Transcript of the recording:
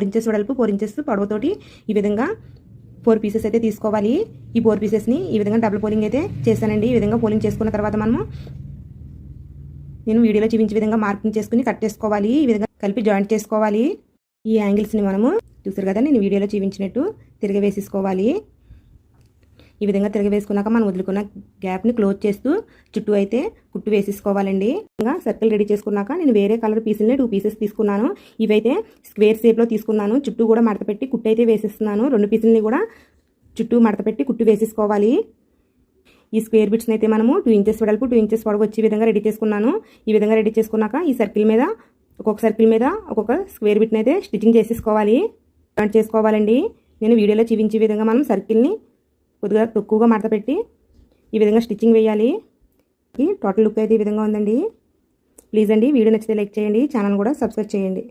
4 inches వెడల్పు 4 inches పొడవుతోటి ఈ విధంగా 4 పీసెస్ అయితే తీసుకోవాలి. ఈ 4 పీసెస్ని ఈ విధంగా డబుల్ పోలింగ్ అయితే చేశానండి. ఈ విధంగా పోలింగ్ చేసుకున్న తర్వాత నేను వీడియోలో చూపించే విధంగా మార్కింగ్ చేసుకుని కట్ చేసుకోవాలి. ఈ విధంగా కలిపి జాయింట్ చేసుకోవాలి. ఈ యాంగిల్స్ని చూసారు కదా, నేను వీడియోలో చూపించినట్టు తిరగవేసేసుకోవాలి. ఈ విధంగా తిరగవేసుకున్నాక మనం వదులుకున్న గ్యాప్ని క్లోజ్ చేస్తూ చుట్టూ అయితే కుట్టు వేసేసుకోవాలండి. ఇంకా సర్కిల్ రెడీ చేసుకున్నాక నేను వేరే కలర్ పీసుల్ని 2 పీసెస్ తీసుకున్నాను. ఇవైతే స్క్వేర్ షేప్లో తీసుకున్నాను. చుట్టూ కూడా మడత పెట్టి కుట్టు అయితే వేసేస్తున్నాను. 2 పీసుల్ని కూడా చుట్టూ మడత పెట్టి కుట్టు వేసేసుకోవాలి. ఈ స్క్వేర్ బిట్స్ని అయితే మనము 2 ఇంచెస్ వెడల్పు 2 ఇంచెస్ పొడవు వచ్చే విధంగా రెడీ చేసుకున్నాను. ఈ విధంగా రెడీ చేసుకున్నాక ఈ సర్కిల్ మీద ఒక్కొక్క సర్కిల్ మీద ఒక్కొక్క స్క్వేర్ బిట్ని అయితే స్టిచ్చింగ్ చేసేసుకోవాలి. జాయింట్ చేసుకోవాలండి. నేను వీడియోలో చూపించే విధంగా మనం సర్కిల్ని కొద్దిగా తక్కువగా మడత పెట్టి ఈ విధంగా స్టిచ్చింగ్ వేయాలి. టోటల్ లుక్ అయితే ఈ విధంగా ఉందండి. ప్లీజ్ అండి, వీడియో నచ్చితే లైక్ చేయండి, ఛానల్ కూడా సబ్స్క్రైబ్ చేయండి.